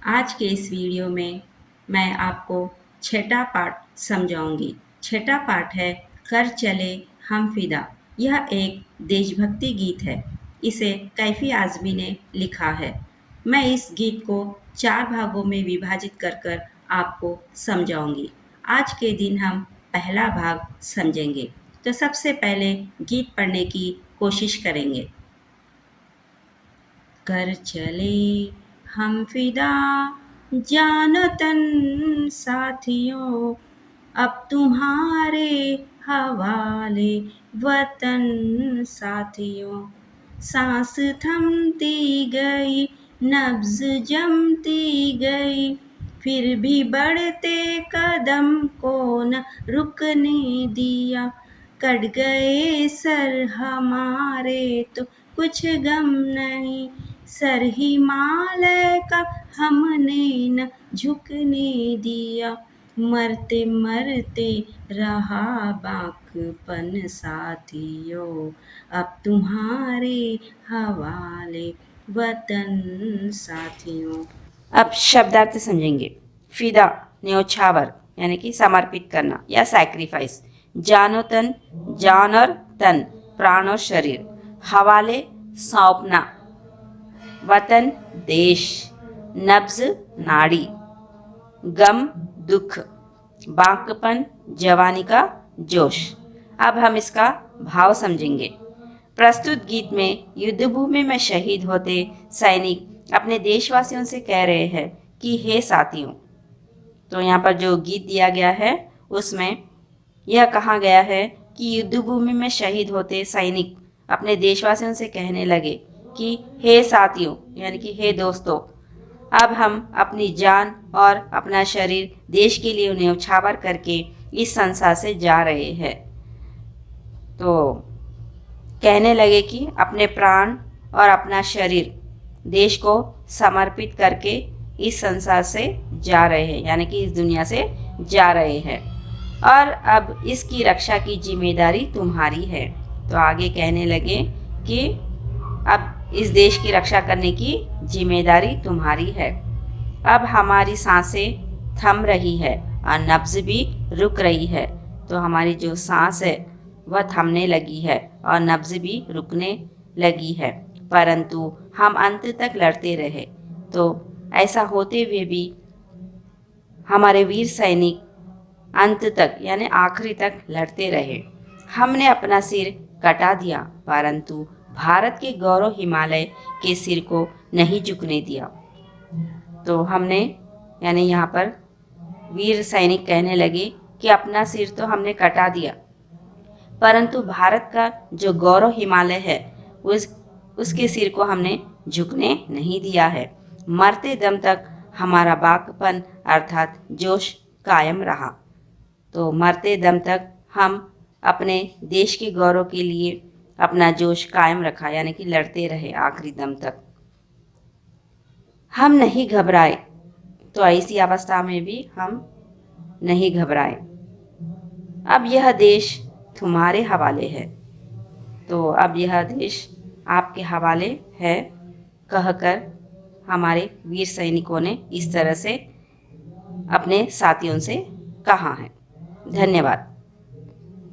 आज के इस वीडियो में मैं आपको छठा पाठ समझाऊंगी। छठा पाठ है कर चले हम फिदा। यह एक देशभक्ति गीत है। इसे कैफी आज़मी ने लिखा है। मैं इस गीत को 4 भागों में विभाजित कर कर आपको समझाऊंगी। आज के दिन हम पहला भाग समझेंगे। तो सबसे पहले गीत पढ़ने की कोशिश करेंगे। कर चले हम फिदा जानो तन साथियों, अब तुम्हारे हवाले वतन साथियों। सांस थमती गई, नब्ज जमती गई, फिर भी बढ़ते कदम को न रुकने दिया। कट गए सर हमारे तो कुछ गम नहीं, सर हिमालय का हमने न झुकने दिया। मरते मरते रहा बांकपन साथियों, अब तुम्हारे हवाले वतन साथियों। अब शब्दार्थ समझेंगे। फिदा न्योछावर यानी कि समर्पित करना या सैक्रिफाइस। जानो तन, जान और तन प्राण और शरीर। हवाले सौंपना। वतन देश। नब्ज नाड़ी। गम दुख। बांकपन जवानी का जोश। अब हम इसका भाव समझेंगे। प्रस्तुत गीत में युद्ध भूमि में शहीद होते सैनिक अपने देशवासियों से कह रहे हैं कि हे साथियों। तो यहाँ पर जो गीत दिया गया है उसमें यह कहा गया है कि युद्ध भूमि में शहीद होते सैनिक अपने देशवासियों से कहने लगे कि हे साथियों यानी कि हे दोस्तों, अब हम अपनी जान और अपना शरीर देश के लिए न्यौछावर करके इस संसार से जा रहे हैं। तो कहने लगे कि अपने प्राण और अपना शरीर देश को समर्पित करके इस संसार से जा रहे हैं यानी कि इस दुनिया से जा रहे हैं और अब इसकी रक्षा की जिम्मेदारी तुम्हारी है। तो आगे कहने लगे कि अब इस देश की रक्षा करने की जिम्मेदारी तुम्हारी है। अब हमारी सांसें थम रही है और नब्ज भी रुक रही है। तो हमारी जो सांस है वह थमने लगी है और नब्ज भी रुकने लगी है, परंतु हम अंत तक लड़ते रहे। तो ऐसा होते हुए भी हमारे वीर सैनिक अंत तक यानी आखिरी तक लड़ते रहे। हमने अपना सिर कटा दिया, परंतु भारत के गौरव हिमालय के सिर को नहीं झुकने दिया। तो हमने यानी यहाँ पर वीर सैनिक कहने लगे कि अपना सिर तो हमने कटा दिया, परंतु भारत का जो गौरव हिमालय है उसके सिर को हमने झुकने नहीं दिया है। मरते दम तक हमारा बाकपन अर्थात जोश कायम रहा। तो मरते दम तक हम अपने देश के गौरव के लिए अपना जोश कायम रखा यानी कि लड़ते रहे आखिरी दम तक। हम नहीं घबराए। तो ऐसी अवस्था में भी हम नहीं घबराए। अब यह देश तुम्हारे हवाले है। तो अब यह देश आपके हवाले है कहकर हमारे वीर सैनिकों ने इस तरह से अपने साथियों से कहा है। धन्यवाद।